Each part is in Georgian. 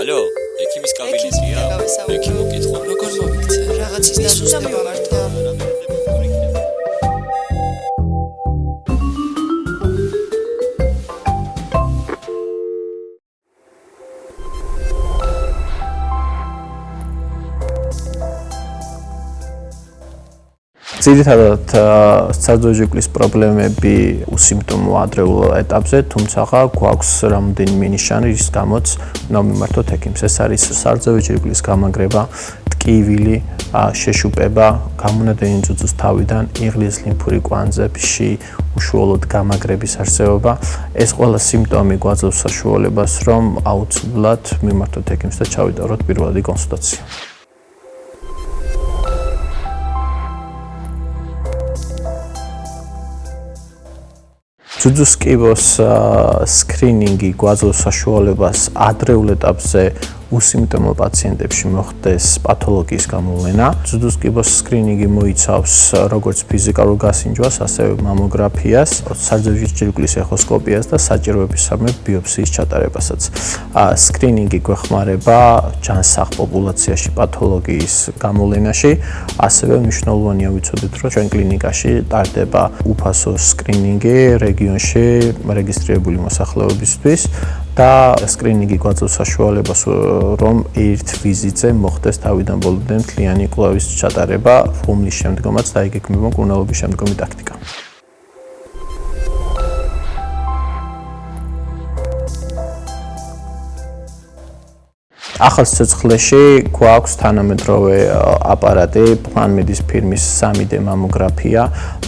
ალო, ექიმის კაბინეტია? ექიმ მოკითხო. როგორ მოვიქცე? რაღაცის დაზუსტება მართლა. ძირითადად საძოჯიკლის პრობლემები უსიმპტომო ადრეულ ეტაპზე, თუმცა გვაქვს რამდენიმე ნიშანი, რის გამოც უნდა მიმართოთ ექიმს. ეს არის საძოჯიკლის გამაგრება, ტკივილი, შეშუპება, გამონადენი ძუძუს თავიდან, იღლის ლიმფური კვანძებში უშუალოდ გამაგრების არსებობა. ეს ყველა სიმპტომი გვაძლევს საშუალებას, რომ აუცილებლად მიმართოთ ექიმს და ჩავიტაროთ პირველადი კონსულტაცია. ძუძუს კიბოს სკრინინგი გვაძლევს საშუალებას ადრეულ ეტაპზე უსიმპტომო პაციენტებში მოხდეს პათოლოგიის გამოვლენა. ძუძუს კიბოს სკრინინგი მოიცავს როგორც ფიზიკალურ გასინჯვას, ასევე მამოგრაფიას, საძოჯიკლის ეხოსკოპიას და საჭიროებისამებრ ბიოპსიის ჩატარებასაც. სკრინინგი გვეხმარება ჯანსაღ პოპულაციაში პათოლოგიის გამოვლენაში, ასევე მნიშვნელოვანია ვიცოდეთ, რომ ჩვენ კლინიკაში ტარდება უფასო სკრინინგი რეგიონში რეგისტრირებული მოსახლეობისთვის და სკრინინგი გვაძლევს საშუალებას, რომ ერთ ვიზიტზე მოხდეს თავიდან ბოლომდე მთლიანი კვლევის ჩატარება, რომლის შემდგომაც დაიგეგმება მკურნალობის შემდგომი ტაქტიკა. ახალ სიცოცხლეში გვაქვს თანამედროვე აპარატი, პლანმედის ფირმის 3D მამოგრაფია,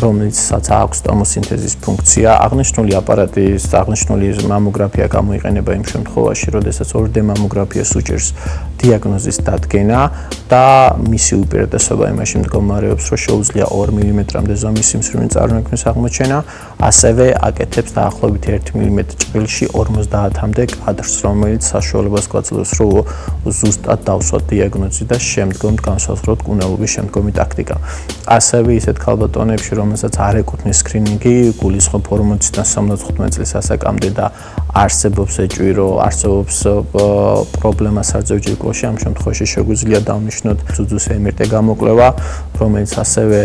რომელსაც აქვს ტომოსინთეზის ფუნქცია. აღნიშნული აპარატის აღნიშნული მამოგრაფია გამოიყენება იმ შემთხვევაში, როდესაც 2D მამოგრაფიას უჭერს დიაგნოზის დადგენა და მისი უპირატესობა იმაში მდგომარეობს, რომ შეუძლია 2 მმ-მდე ზომის სიმსივნის წარმოქმნის აღმოჩენა, ასევე აკეთებს დაახლოებით 1 მმ ჭრილში 50-მდე კადრს, რომელიც საშუალებას გვაძლევს, რომ ზუსტად დავსვათ დიაგნოზი და შემდგომ განსაზღვროთ მკურნალობის შემდგომი ტაქტიკა. ასევე ისეთ ქალბატონებში, რომელსაც არ ეკუთვნის სკრინინგი, გულისხმობ 40-დან 75 წლის ასაკამდე და არსებობს ეჭვირო, არსებობს პრობლემა საძოჯიკლოში, ამ შემთხვევაში შეგვიძლია დავნიშნოთ ძუძუს MRT გამოკვლევა, რომელიც ასევე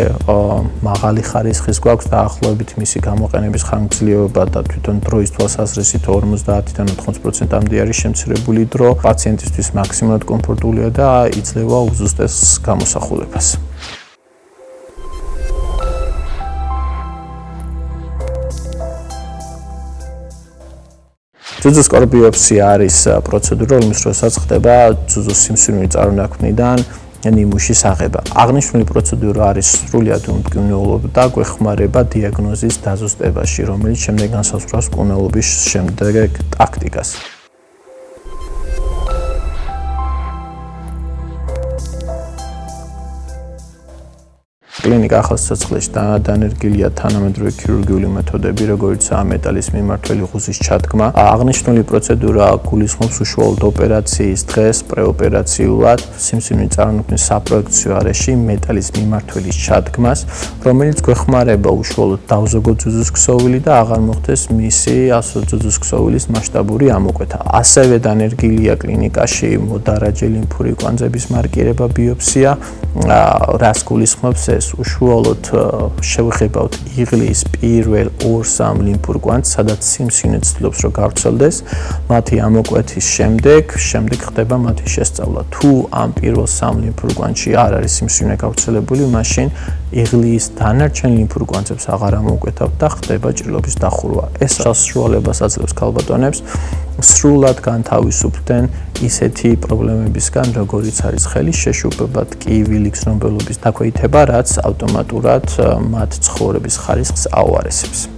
მაღალი ხარისხის გვაქვს, დაახლოებით მისი გამოყენების ხანგრძლივობა და თვითონ დროის თვალსაზრისით 50-დან 80%-მდე არის შემცირებული დრო, პაციენტისთვის მაქსიმალურად კომფორტულია და იძლევა უზუსტეს გამოსახულებას. ძუძუს კორბიოპსია არის პროცედურა, რომლის დროსაც ხდება ძუძუს სიმსივნის წარმონაქმნიდან ნიმუშის აღება. აღნიშნული პროცედურა არის სრულიად უმტკივნეულობა და გვეხმარება დიაგნოზის დაზუსტებაში, რომელიც შემდეგ განსაზღვრავს მკურნალობის შემდეგ ტაქტიკას. კლინიკა ახალ სიცოცხლეში დანერგილია თანამედროვე ქირურგიული მეთოდები, როგორიცაა მეტალის მიმართველი ღუზის ჩადგმა. აღნიშნული პროცედურა გულისხმობს უშუალოდ ოპერაციის დღეს პრეოპერაციულად სიმსივნის წარმოქმნის საპროექციო არეში მეტალის მიმართველის ჩადგმას, რომელიც გვეხმარება უშუალოდ დავზოგოთ ძუძუს ქსოვილი და აღარ მოხდეს მისი ძუძუს ქსოვილის მასშტაბური ამოკვეთა. ასევე დანერგილია კლინიკაში მოდარაჯე ლიმფური კვანძების მარკირება ბიოპსია, რას გულისხმობს ეს უშუალოდ შევეხებავთ იღლის პირველ 2-3 ლიმფურ კვანძს, სადაც სიმსივნე ცდილობს რომ გავრცელდეს, მათი ამოკვეთის შემდეგ ხდება მათი შესწავლა. თუ ამ პირველ 3 ლიმფურ კვანძში არ არის სიმსივნე გავრცელებული, მაშინ იღლის დანარჩენ ლიმფურ კვანძებს აღარ ამოკვეთავთ და ხდება ჭრილობის დახურვა. ეს საშუალებას აძლევს ქალბატონებს სრულად განთავისუფლდნენ ისეთი პრობლემებისგან, როგორიც არის ხელის შეშუპება, ტკივილი, გრძნობელობის დაქვეითება, რაც ავტომატურად მათ ცხოვრების ხარისხს აუარესებს.